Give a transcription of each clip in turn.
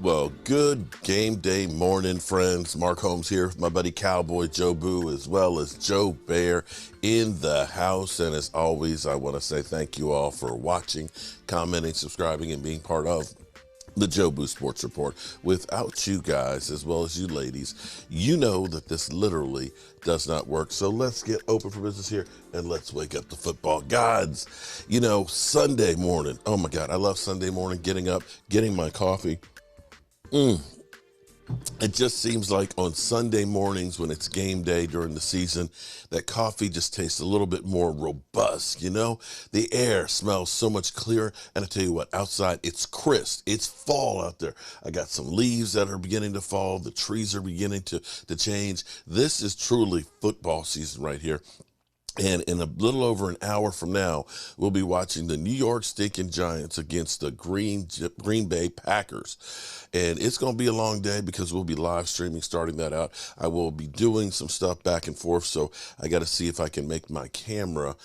Well, good game day morning, friends. Mark Holmes here with my buddy Cowboy Joe Boo, as well as Joe Bear in the house. And as always, I want to say thank you all for watching, commenting, subscribing, and being part of the Joe Boo Sports Report. Without you guys, as well as you ladies, you know that this literally does not work. So let's get open for business here and let's wake up the football gods. You know, Sunday morning. Oh my God, I love Sunday morning, getting up, getting my coffee. It just seems like on Sunday mornings when it's game day during the season, that coffee just tastes a little bit more robust, you know? The air smells so much clearer, and I tell you what, outside it's crisp. It's fall out there. I got some leaves that are beginning to fall. The trees are beginning to change. This is truly football season right here. And in a little over an hour from now, we'll be watching the New York Stinking Giants against the Green Bay Packers. And it's going to be a long day because we'll be live streaming, starting that out. I will be doing some stuff back and forth, so I got to see if I can make my camera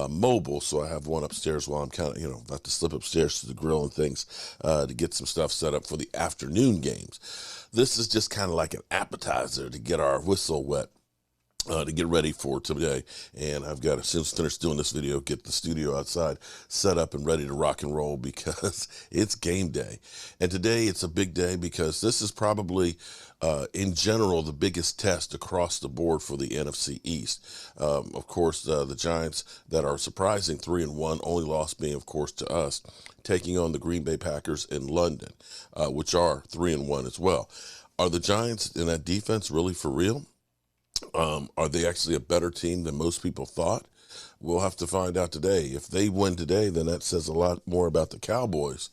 mobile. So I have one upstairs while I'm kind of, about to slip upstairs to the grill and things to get some stuff set up for the afternoon games. This is just kind of like an appetizer to get our whistle wet. To get ready for today. And I've got to, as soon as I finish doing this video, get the studio outside set up and ready to rock and roll because it's game day. And today it's a big day because this is probably, in general, the biggest test across the board for the NFC East. Of course, the Giants that are surprising 3-1, only loss being, of course, to us, taking on the Green Bay Packers in London, which are 3-1 as well. Are the Giants in that defense really for real? Are they actually a better team than most people thought? We'll have to find out today. If they win today, then that says a lot more about the Cowboys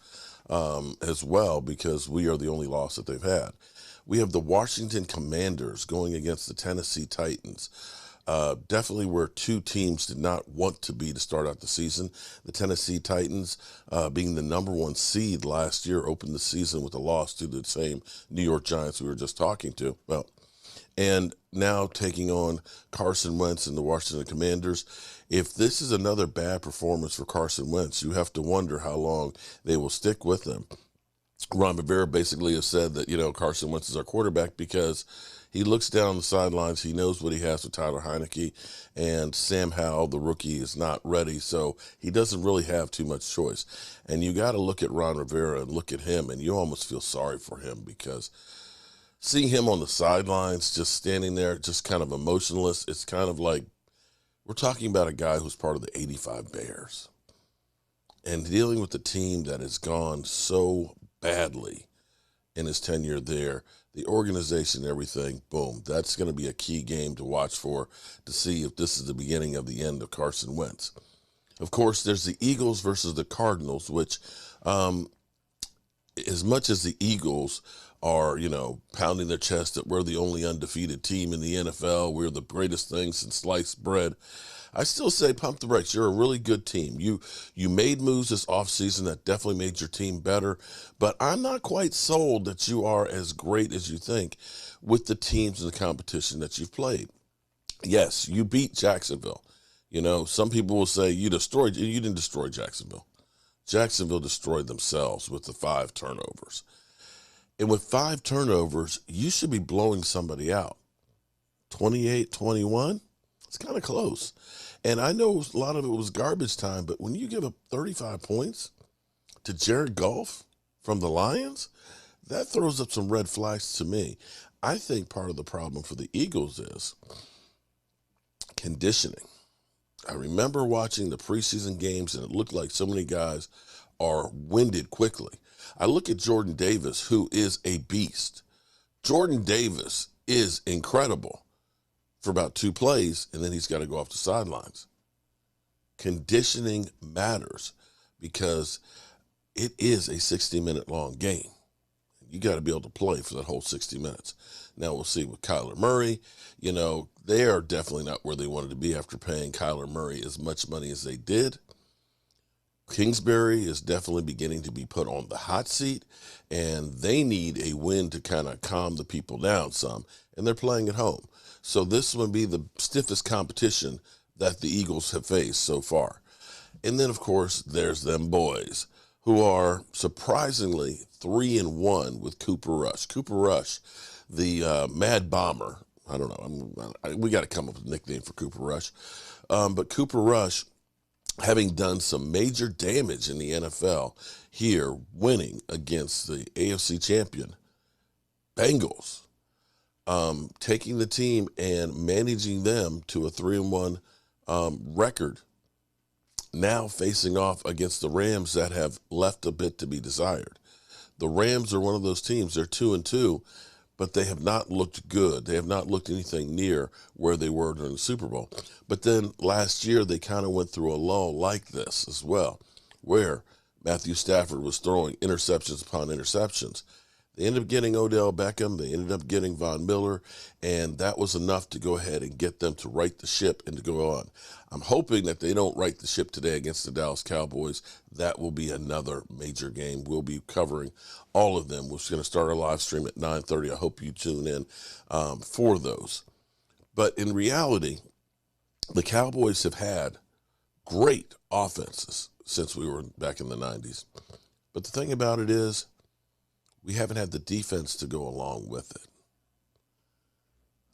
as well, because we are the only loss that they've had. We have the Washington Commanders going against the Tennessee Titans. Definitely where two teams did not want to be to start out the season. The Tennessee Titans, being the #1 seed last year, opened the season with a loss to the same New York Giants we were just talking to. Well, and now taking on Carson Wentz and the Washington Commanders. If this is another bad performance for Carson Wentz, you have to wonder how long they will stick with him. Ron Rivera basically has said that, Carson Wentz is our quarterback because he looks down the sidelines. He knows what he has with Tyler Heineke, and Sam Howell, the rookie, is not ready, so he doesn't really have too much choice. And you got to look at Ron Rivera and look at him, and you almost feel sorry for him because seeing him on the sidelines, just standing there, just kind of emotionless, it's kind of like we're talking about a guy who's part of the '85 Bears and dealing with a team that has gone so badly in his tenure there, the organization, everything, boom. That's going to be a key game to watch for to see if this is the beginning of the end of Carson Wentz. Of course, there's the Eagles versus the Cardinals, which as much as the Eagles are, pounding their chest that we're the only undefeated team in the NFL, we're the greatest thing since sliced bread, I still say pump the brakes. You're a really good team. You made moves this offseason that definitely made your team better, but I'm not quite sold that you are as great as you think with the teams in the competition that you've played. Yes, you beat Jacksonville. Some people will say you didn't destroy Jacksonville. Jacksonville destroyed themselves with the 5 turnovers. And with 5 turnovers, you should be blowing somebody out. 28-21, it's kind of close. And I know a lot of it was garbage time, but when you give up 35 points to Jared Goff from the Lions, that throws up some red flags to me. I think part of the problem for the Eagles is conditioning. I remember watching the preseason games, and it looked like so many guys are winded quickly. I look at Jordan Davis, who is a beast. Jordan Davis is incredible for about 2 plays, and then he's got to go off the sidelines. Conditioning matters because it is a 60-minute long game. You got to be able to play for that whole 60 minutes. Now we'll see with Kyler Murray. They are definitely not where they wanted to be after paying Kyler Murray as much money as they did. Kingsbury is definitely beginning to be put on the hot seat, and they need a win to kind of calm the people down some, and they're playing at home. So this would be the stiffest competition that the Eagles have faced so far. And then, of course, there's them boys. who are surprisingly 3-1 with Cooper Rush. Cooper Rush, the Mad Bomber. I don't know. We got to come up with a nickname for Cooper Rush. But Cooper Rush, having done some major damage in the NFL here, winning against the AFC champion Bengals, taking the team and managing them to a 3-1 record, now facing off against the Rams that have left a bit to be desired. The Rams are one of those teams. They're 2-2, but they have not looked good. They have not looked anything near where they were during the Super Bowl. But then last year they kind of went through a lull like this as well, where Matthew Stafford was throwing interceptions upon interceptions. They ended up getting Odell Beckham. They ended up getting Von Miller, and that was enough to go ahead and get them to right the ship and to go on. I'm hoping that they don't right the ship today against the Dallas Cowboys. That will be another major game. We'll be covering all of them. We're going to start our live stream at 9:30. I hope you tune in for those. But in reality, the Cowboys have had great offenses since we were back in the 90s. But the thing about it is, we haven't had the defense to go along with it.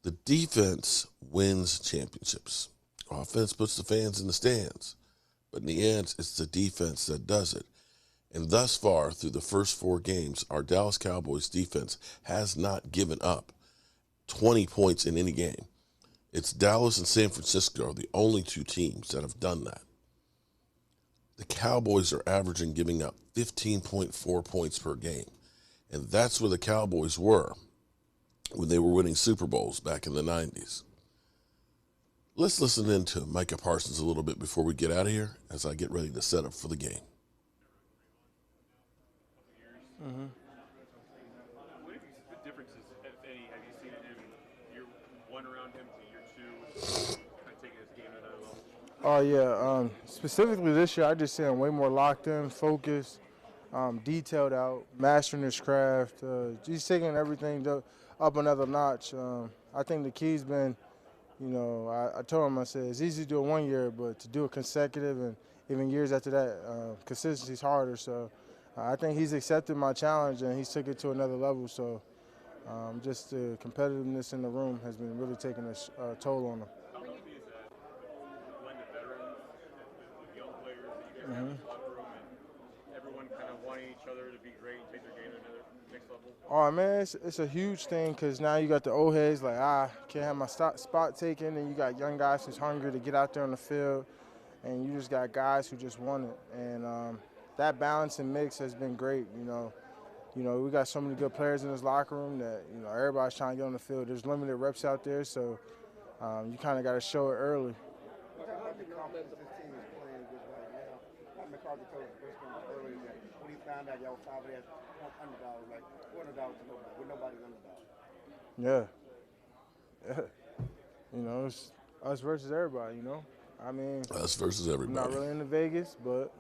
The defense wins championships. Offense puts the fans in the stands. But in the end, it's the defense that does it. And thus far, through the first 4 games, our Dallas Cowboys defense has not given up 20 points in any game. It's Dallas and San Francisco are the only 2 teams that have done that. The Cowboys are averaging giving up 15.4 points per game. And that's where the Cowboys were when they were winning Super Bowls back in the 90s. Let's listen in to Micah Parsons a little bit before we get out of here as I get ready to set up for the game. Mm-hmm. What have you, the differences, if any, have you seen in him year 1 around him to year 2, kind of taking his game to another level? Oh, yeah. Specifically this year, I just see him way more locked in, focused, detailed out, mastering his craft. He's taking everything up another notch. I think the key's been, I told him, I said, it's easy to do it 1 year, but to do it consecutive and even years after that, consistency's harder. So I think he's accepted my challenge and he's took it to another level. So just the competitiveness in the room has been really taking a toll on him. How healthy is that blend of veterans with young players that you guys have in the locker room and everyone kind of wanting each other to be great and take their game to another next level? Oh, man, it's a huge thing because now you got the old heads like, can't have my spot taken, and you got young guys who's hungry to get out there on the field, and you just got guys who just want it. And that balance and mix has been great, we got so many good players in this locker room that, everybody's trying to get on the field. There's limited reps out there, so you kind of got to show it early. The confidence this team is playing with right now. McCarthy told us earlier that when he found out y'all was 5 as underdogs, like we're underdogs to nobody. We're nobody's underdog. Yeah. It's us versus everybody, I mean, Us versus everybody. I'm not really into Vegas, but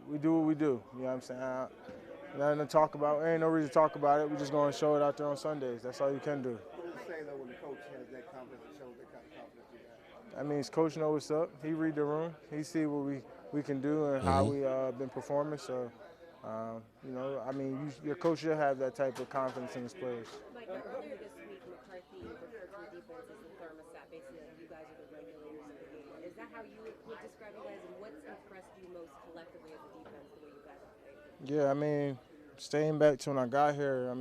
we do what we do. You know what I'm saying? Nothing to talk about. Ain't no reason to talk about it. We just going to show it out there on Sundays. That's all you can do. What does it say though when the coach has that confidence and shows that kind of confidence you got? That means coach knows what's up. He read the room. He see what we can do and how we been performing. So, your coach should have that type of confidence in his players. Mike, earlier this week, McCarthy referred to the defense as the thermostat, basically like you guys are the regulators of the game. Is that how you would describe you guys, and what's impressed you most collectively as a defense, the way you guys have played? Yeah, staying back to when I got here,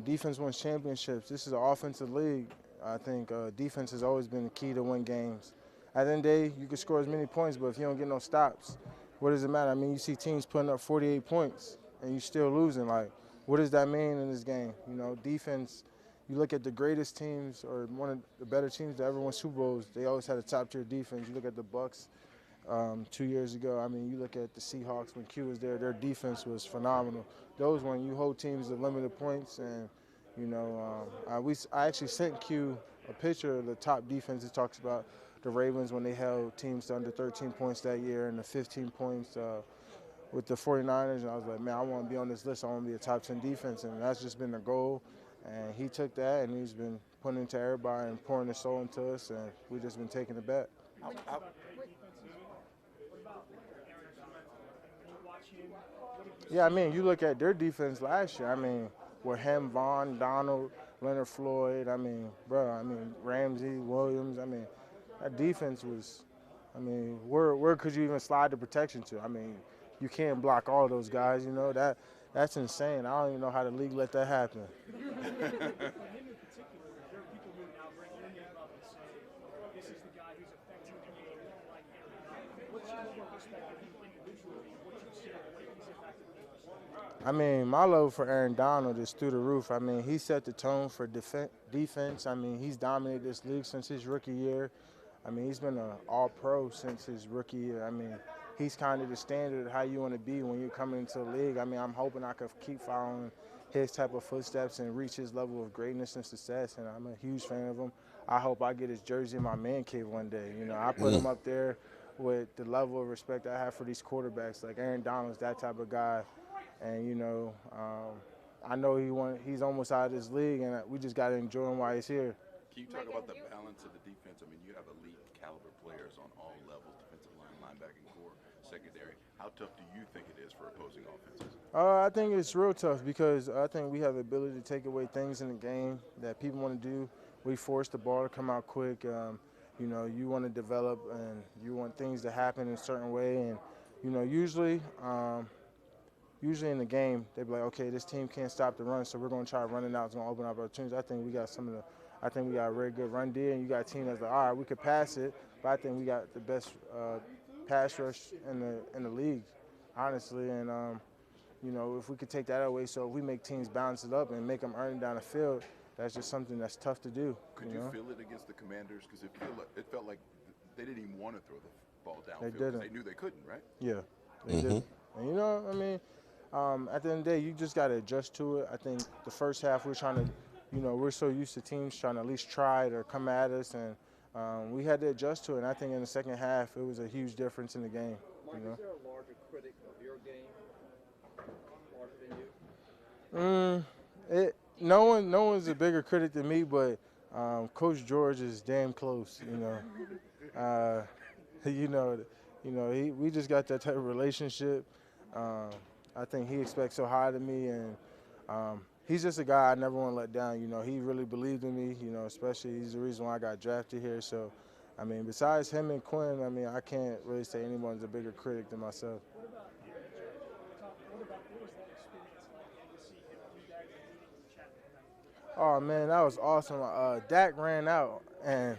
defense wins championships. This is an offensive league. I think defense has always been the key to win games. At the end of the day, you can score as many points, but if you don't get no stops, what does it matter? You see teams putting up 48 points and you still losing. Like, what does that mean in this game? Defense, you look at the greatest teams or one of the better teams that ever won Super Bowls, they always had a top-tier defense. You look at the Bucks 2 years ago. You look at the Seahawks when Q was there, their defense was phenomenal. Those when you hold teams to limited points and, I actually sent Q a picture of the top defense. It talks about the Ravens when they held teams to under 13 points that year and the 15 points with the 49ers. And I was like, man, I want to be on this list. I want to be a top 10 defense. And that's just been the goal. And he took that and he's been putting it into everybody and pouring his soul into us. And we've just been taking it back. Yeah, I mean, you look at their defense last year. I mean, with him, Vaughn, Donald, Leonard Floyd. I mean, bro. I mean, Ramsey, Williams. I mean, that defense was. I mean, where could you even slide the protection to? I mean, you can't block all those guys. You know that's insane. I don't even know how the league let that happen. I mean, my love for Aaron Donald is through the roof. I mean, he set the tone for defense. I mean, he's dominated this league since his rookie year. I mean, he's been an all-pro since his rookie year. I mean, he's kind of the standard of how you want to be when you're coming into the league. I mean, I'm hoping I could keep following his type of footsteps and reach his level of greatness and success, and I'm a huge fan of him. I hope I get his jersey in my man cave one day. You know, I put him up there with the level of respect I have for these quarterbacks. Like Aaron Donald's that type of guy. And, you know, I know he's almost out of this league, and we just got to enjoy him while he's here. Can you talk about the balance of the defense? I mean, you have elite caliber players on all levels, defensive line, linebacking core, secondary. How tough do you think it is for opposing offenses? I think it's real tough because I think we have the ability to take away things in the game that people want to do. We force the ball to come out quick. You know, you want to develop and you want things to happen in a certain way. And, you know, usually in the game, they be like, okay, this team can't stop the run, so we're going to try running out. It's going to open up opportunities. I think we got a very good run D, and you got a team that's like, all right, we could pass it, but I think we got the best pass rush in the league, honestly. And, you know, if we could take that away, so if we make teams balance it up and make them earn it down the field, that's just something that's tough to do. Could you feel it against the Commanders? Because it felt like they didn't even want to throw the ball downfield. They didn't. They knew they couldn't, right? Yeah, they did. And, you know, I mean, at the end of the day, you just got to adjust to it. I think the first half we're trying to, you know, we're so used to teams trying to at least try it or come at us, and we had to adjust to it. And I think in the second half, it was a huge difference in the game. Mike, you know? Is there a larger critic of your game, larger than you? No one's a bigger critic than me, but Coach George is damn close. You know, we just got that type of relationship. I think he expects so high to me, and he's just a guy I never want to let down. You know, he really believed in me. You know, especially he's the reason why I got drafted here. So, I mean, besides him and Quinn, I mean, I can't really say anyone's a bigger critic than myself. What was that experience like to see you guys leading the chat? Oh man, that was awesome. Dak ran out, and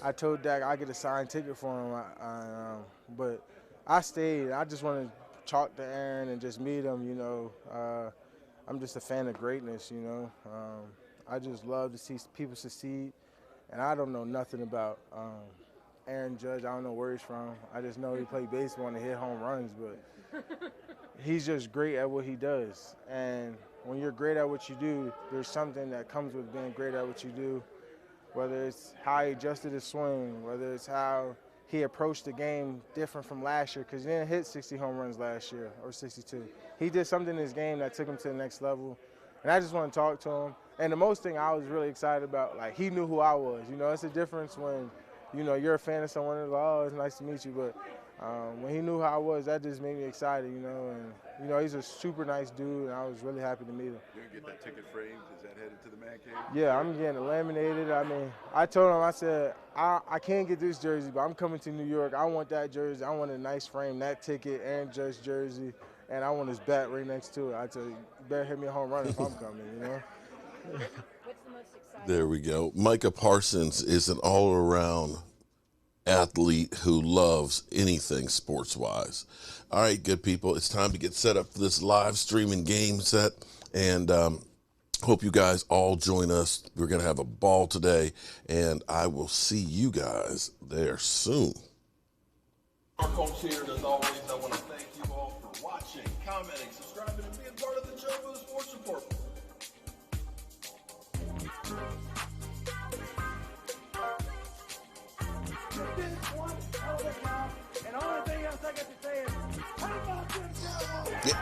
I told Dak I get a signed ticket for him. But I stayed. I just wanted to talk to Aaron and just meet him. You know, I'm just a fan of greatness. You know, I just love to see people succeed. And I don't know nothing about Aaron Judge. I don't know where he's from. I just know he played baseball and he hit home runs, but he's just great at what he does. And when you're great at what you do, there's something that comes with being great at what you do, whether it's how he adjusted his swing, whether it's how he approached the game different from last year, because he didn't hit 60 home runs last year, or 62. He did something in his game that took him to the next level. And I just want to talk to him. And the most thing I was really excited about, like, he knew who I was. You know, it's a difference when, you know, you're a fan of someone and like, oh, it's nice to meet you. But when he knew who I was, that just made me excited, you know. And, you know, he's a super nice dude, and I was really happy to meet him. You're going to get that ticket framed? Is that headed to the man cave? Yeah, I'm getting it laminated. I mean, I told him, I said, I can't get this jersey, but I'm coming to New York. I want that jersey. I want a nice frame, that ticket, Aaron Judge jersey, and I want his bat right next to it. I tell you, you better hit me a home run if I'm coming, you know. What's the most exciting? There we go. Micah Parsons is an all-around athlete who loves anything sports-wise. All right, good people, it's time to get set up for this live streaming game set, and hope you guys all join us. We're going to have a ball today, and I will see you guys there soon. Our coach here, and as always, I want to thank you all for watching, commenting, subscribing, and being part of the show for the Sports Report. And the only thing else I got to say is, how about this?